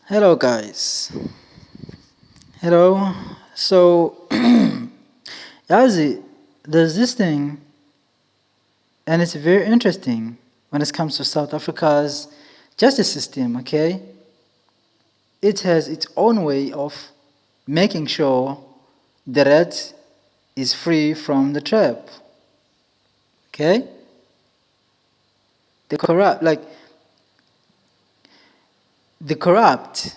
Hello, guys. Hello. So, Yazi, there's this thing, and it's very interesting when it comes to South Africa's justice system, okay? It has its own way of making sure the rat is free from the trap, okay? The corrupt, like, the corrupt,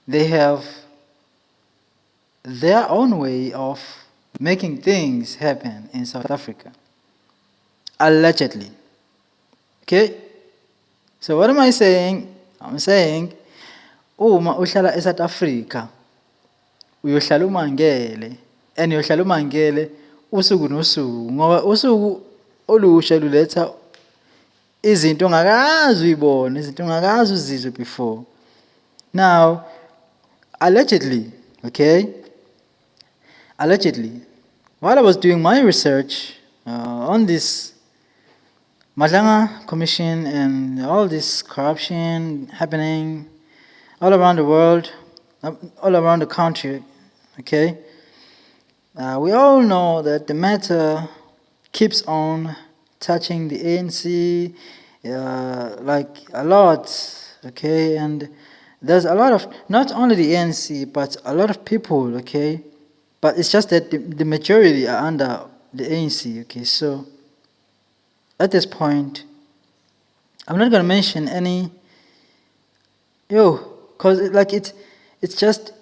they have their own way of making things happen in South Africa. Allegedly. Okay? So what am I saying? I'm saying, uma uhlala eSouth Africa, uyohlala umangele, and uyohlala umangele usuku nosuku, ngoba usuku olusha luletha izinto ongakazi uyibone, izinto ongakazi uzizwe before. Now, allegedly, okay? Allegedly, while I was doing my research on this Madlanga Commission and all this corruption happening all around the world, all around the country, okay? We all know that the matter keeps on touching the ANC like a lot, okay? And there's a lot of, not only the ANC, but a lot of people, okay? But it's just that the majority are under the ANC, okay? So at this point, I'm not going to mention any, because it's just,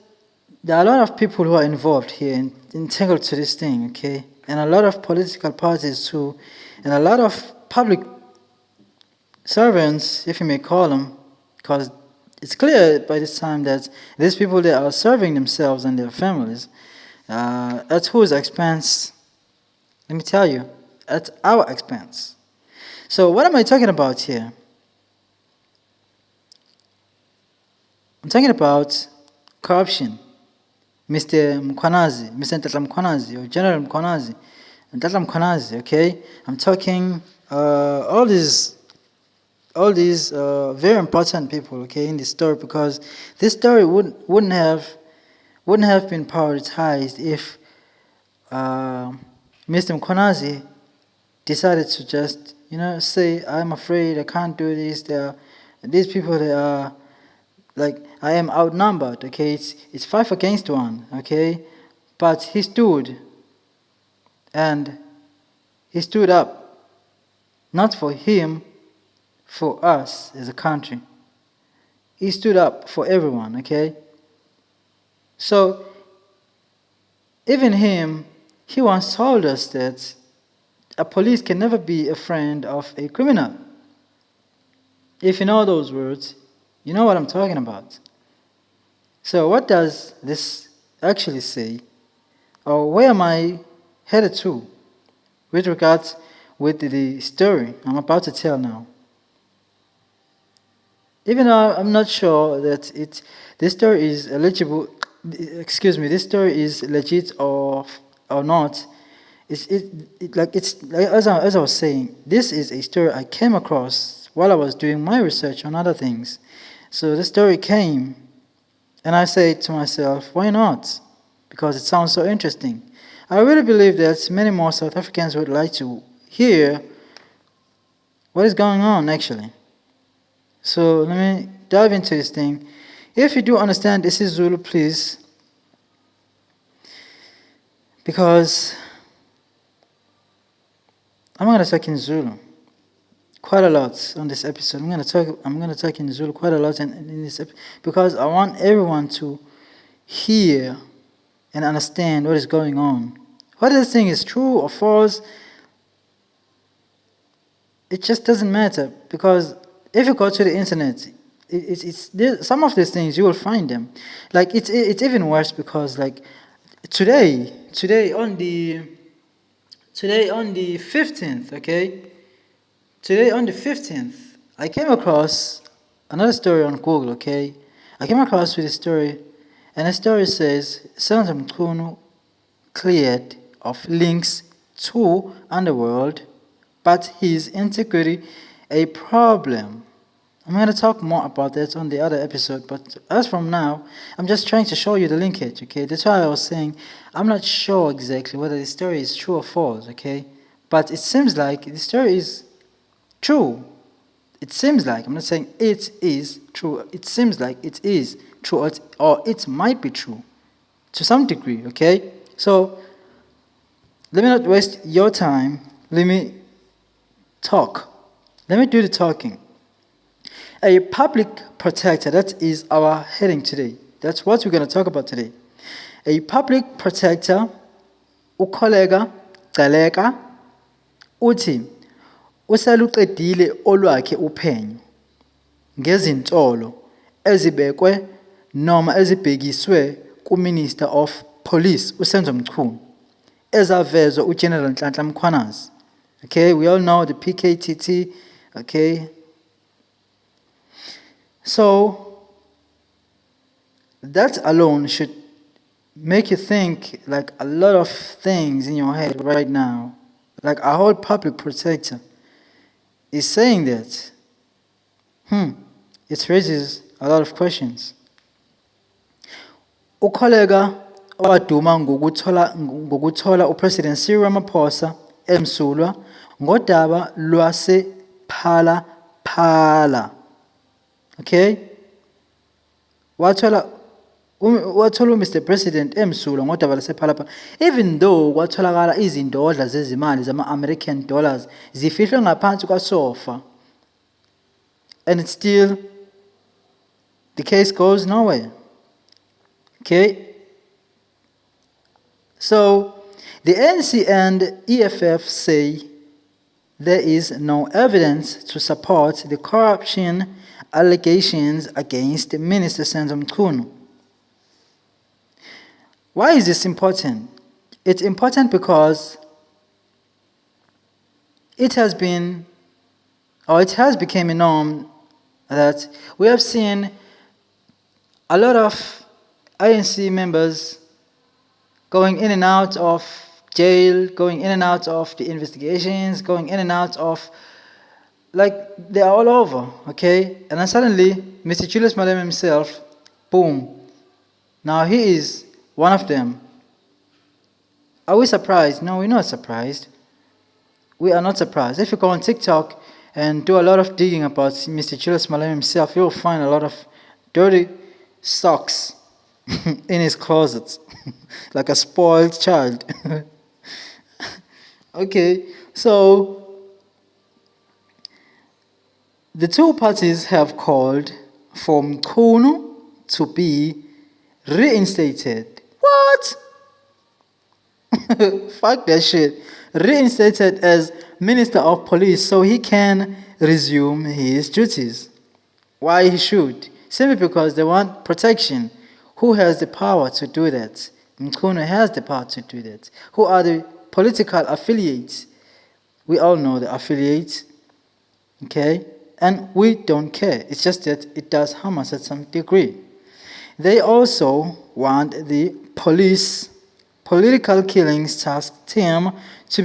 there are a lot of people who are involved here and entangled to this thing, okay? And a lot of political parties too, and a lot of public servants, if you may call them, because it's clear by this time that these people, they are serving themselves and their families. At whose expense? Let me tell you, at our expense. So what am I talking about here? I'm talking about corruption. Mr. Mkhwanazi, Mr. Ntatla Mkhwanazi, or General Mkhwanazi, Ntatla Mkhwanazi, okay? I'm talking all these very important people, okay, in this story, because this story wouldn't have been prioritized if Mr. Mkhwanazi decided to just, say, I'm afraid, I can't do this. These people, they are, like, I am outnumbered, okay? It's 5 against 1, okay? But he stood, and he stood up, not for him, for us as a country. He stood up for everyone, okay? So, even him, he once told us that a police can never be a friend of a criminal. If you know those words, you know what I'm talking about. So what does this actually say? Or where am I headed to with regards with the story I'm about to tell now? Even though I'm not sure that this story is eligible, this story is legit or not. As I was saying, this is a story I came across while I was doing my research on other things. So the story came, and I said to myself, why not? Because it sounds so interesting. I really believe that many more South Africans would like to hear what is going on actually. So let me dive into this thing. If you do understand this is Zulu, please, because I'm going to talk in Zulu quite a lot on this episode. I'm going to talk in Zulu quite a lot in this episode, because I want everyone to hear and understand what is going on. Whether this thing is true or false, it just doesn't matter, because if you go to the internet, some of these things you will find them. Like it's even worse, because like today on the 15th, okay? Today on the 15th, I came across another story on Google, okay? I came across with a story, and the story says, Senzo Mchunu cleared of links to underworld, but his integrity a problem. I'm going to talk more about that on the other episode, but as from now, I'm just trying to show you the linkage, okay? That's why I was saying I'm not sure exactly whether the story is true or false, okay? But it seems like the story is true. It seems like, I'm not saying it is true, it seems like it is true, or it might be true to some degree, okay? So, let me not waste your time. Let me talk. Let me do the talking. A public protector, that is our heading today. That's what we're going to talk about today. A public protector, Kholeka Gcaleka, uthi useluqedile olwakhe uphenyo ngezinsolo ezibekwe noma ezibhekiswe kuMinister of Police uSenzo Mchunu ezavezwa uGeneral Nhlanhla Mkhwanazi. Okay, we all know the PKTT, okay? So, that alone should make you think like a lot of things in your head right now. Like a whole public protector is saying that. It raises a lot of questions. Ukholeka owaduma ngokuthola uPresident Cyril Ramaphosa emsulwa ngodaba lwase phala. Okay? Wathola Mr. President emsulwa ngodaba lwase phala. Even though kwatholakala izindodla zezimali zama-American dollars zifihlwe ngaphansi kwasofa, and it's still the case goes nowhere. Okay? So, the ANC and EFF say there is no evidence to support the corruption allegations against Minister Senzo Mchunu. Why is this important? It's important because it has become a norm that we have seen a lot of ANC members going in and out of jail, going in and out of the investigations, going in and out of, like, they are all over, okay? And then suddenly, Mr. Julius Malema himself, boom, now he is one of them. Are we surprised? No, we're not surprised. We are not surprised. If you go on TikTok and do a lot of digging about Mr. Julius Malema himself, you'll find a lot of dirty socks in his closet, like a spoiled child. Okay, so the two parties have called for Mchunu to be reinstated. What? Fuck that shit. Reinstated as Minister of Police so he can resume his duties. Why he should? Simply because they want protection. Who has the power to do that? Mchunu has the power to do that. Who are the political affiliates? We all know the affiliates, okay? And we don't care. It's just that it does harm us at some degree. They also want the police political killings task team to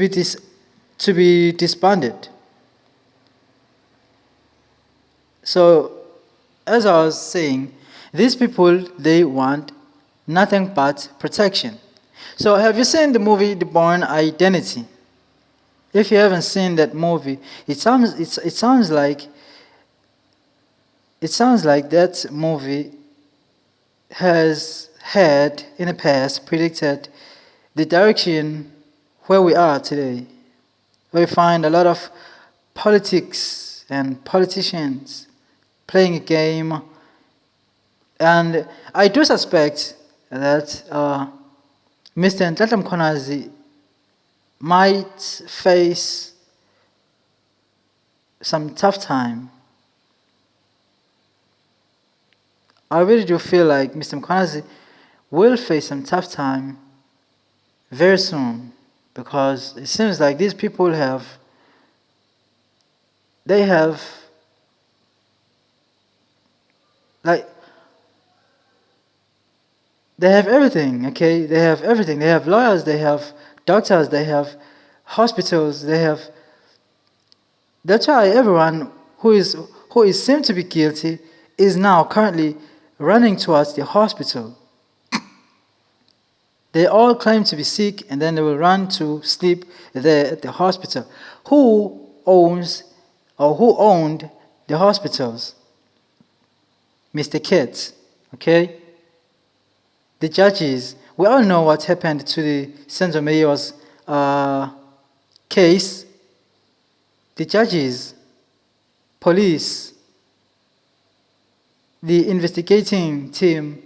be disbanded. So, as I was saying, these people, they want nothing but protection. So have you seen the movie The Bourne Identity? If you haven't seen that movie, it sounds like that movie has had in the past predicted the direction where we are today. We find a lot of politics and politicians playing a game. And I do suspect that Mr. Nhlanhla Mkhwanazi might face some tough time. I really do feel like Mr. Mkhwanazi will face some tough time very soon, because it seems like these people have everything, okay? They have everything. They have lawyers, they have doctors, they have hospitals, they have... That's why everyone who who is seen to be guilty is now currently running towards the hospital. They all claim to be sick, and then they will run to sleep there at the hospital. Who owns or who owned the hospitals? Mr. Kitts, okay? The judges, we all know what happened to the Senzo Mayor's case. The judges, police, the investigating team,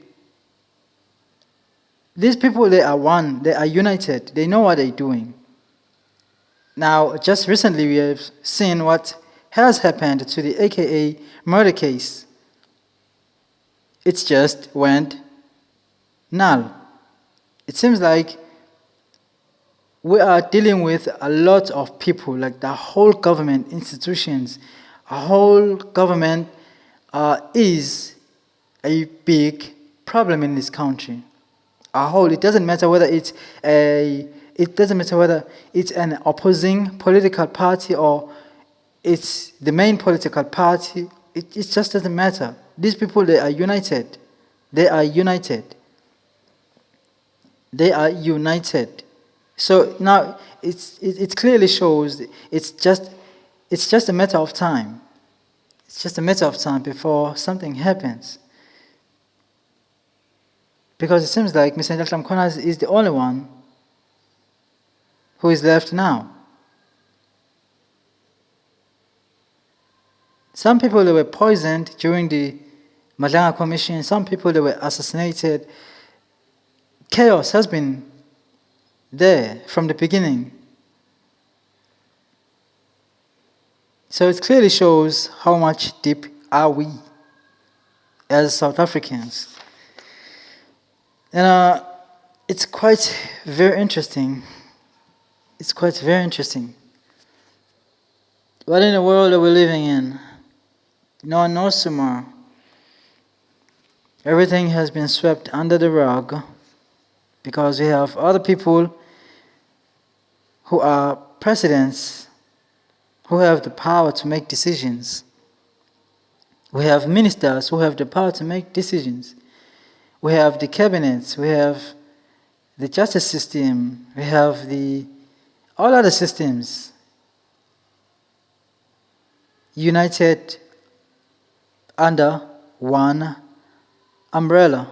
these people, they are one, they are united, they know what they're doing. Now, just recently we have seen what has happened to the AKA murder case. It just went null. It seems like we are dealing with a lot of people, like the whole government, institutions, a whole government is a big problem in this country. It doesn't matter whether it's an opposing political party or it's the main political party. It just doesn't matter. These people, they are united. They are united. They are united. So now it clearly shows it's just a matter of time. It's just a matter of time before something happens. Because it seems like Mr. Mchunu is the only one who is left now. Some people, they were poisoned during the Madlanga Commission. Some people, they were assassinated. Chaos has been there from the beginning. So it clearly shows how much deep are we as South Africans. And it's quite very interesting. It's quite very interesting. What in the world are we living in? No one knows tomorrow. Everything has been swept under the rug because we have other people who are presidents who have the power to make decisions. We have ministers who have the power to make decisions. We have the cabinets, we have the justice system, we have all other systems united under one umbrella.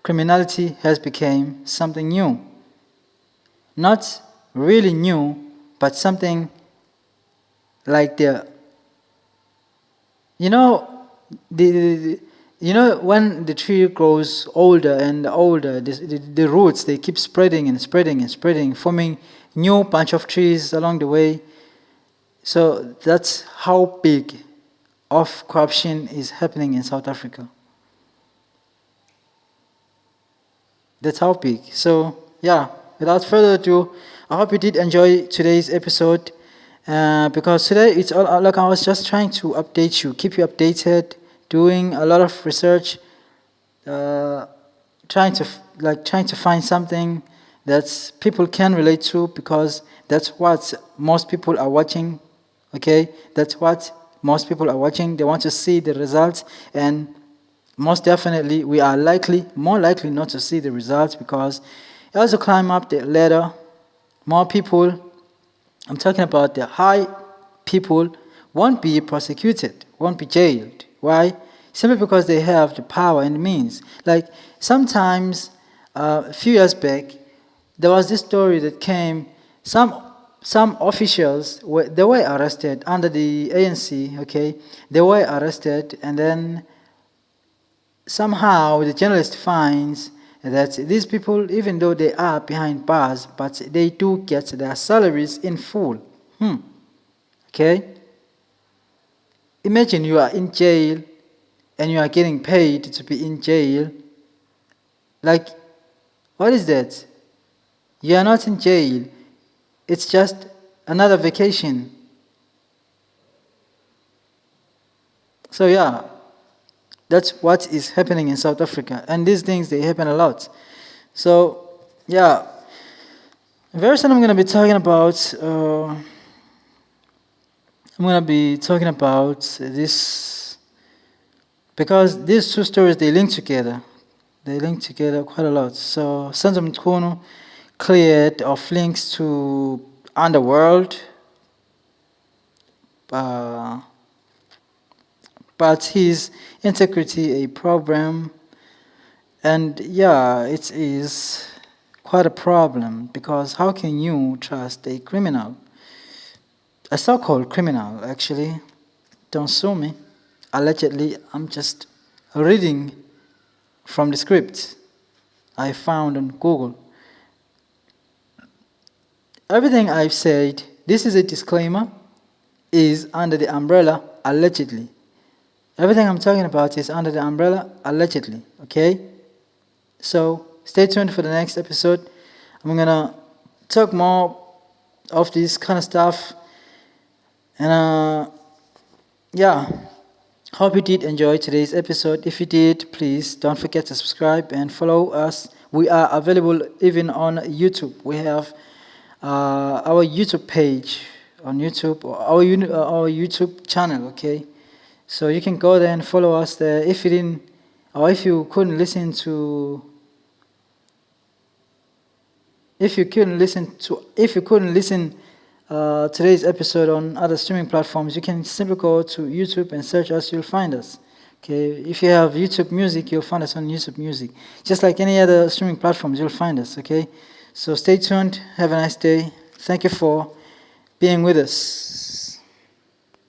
Criminality has become something new. Not really new, but something like when the tree grows older and older, the roots, they keep spreading and spreading and spreading, forming new bunch of trees along the way. So that's how big of corruption is happening in South Africa. That's how big. So yeah, without further ado, I hope you did enjoy today's episode. Because today it's all like I was just trying to update you, keep you updated, doing a lot of research, trying to find something that people can relate to, because that's what most people are watching. Okay, that's what most people are watching. They want to see the results, and most definitely we are more likely not to see the results, because as you climb up the ladder, more people, I'm talking about the high people, won't be prosecuted, won't be jailed. Why? Simply because they have the power and means. Like sometimes, a few years back, there was this story that came. Some officials they were arrested under the ANC. Okay, they were arrested, and then somehow the journalist finds that these people, even though they are behind bars, but they do get their salaries in full. Okay? Imagine you are in jail and you are getting paid to be in jail. Like, what is that? You are not in jail. It's just another vacation. So yeah, that's what is happening in South Africa. And these things, they happen a lot. So, yeah. Very soon I'm gonna be talking about. I'm gonna be talking about this because these two stories they link together. They link together quite a lot. So Senzo Mchunu cleared of links to underworld, uh, but his integrity a problem, and yeah, it is quite a problem because how can you trust a criminal, a so-called criminal actually? Don't sue me. Allegedly, I'm just reading from the script I found on Google. Everything I've said, this is a disclaimer, is under the umbrella allegedly. Everything I'm talking about is under the umbrella allegedly, okay? So stay tuned for the next episode. I'm gonna talk more of this kind of stuff. And yeah, hope you did enjoy today's episode. If you did, please don't forget to subscribe and follow us. We are available even on YouTube. We have our YouTube page on YouTube, or our YouTube channel, okay? So you can go there and follow us there. If you didn't, or if you couldn't listen to, if you couldn't listen today's episode on other streaming platforms, you can simply go to YouTube and search us. You'll find us. Okay, if you have YouTube Music, you'll find us on YouTube Music. Just like any other streaming platforms, you'll find us. Okay, so stay tuned. Have a nice day. Thank you for being with us.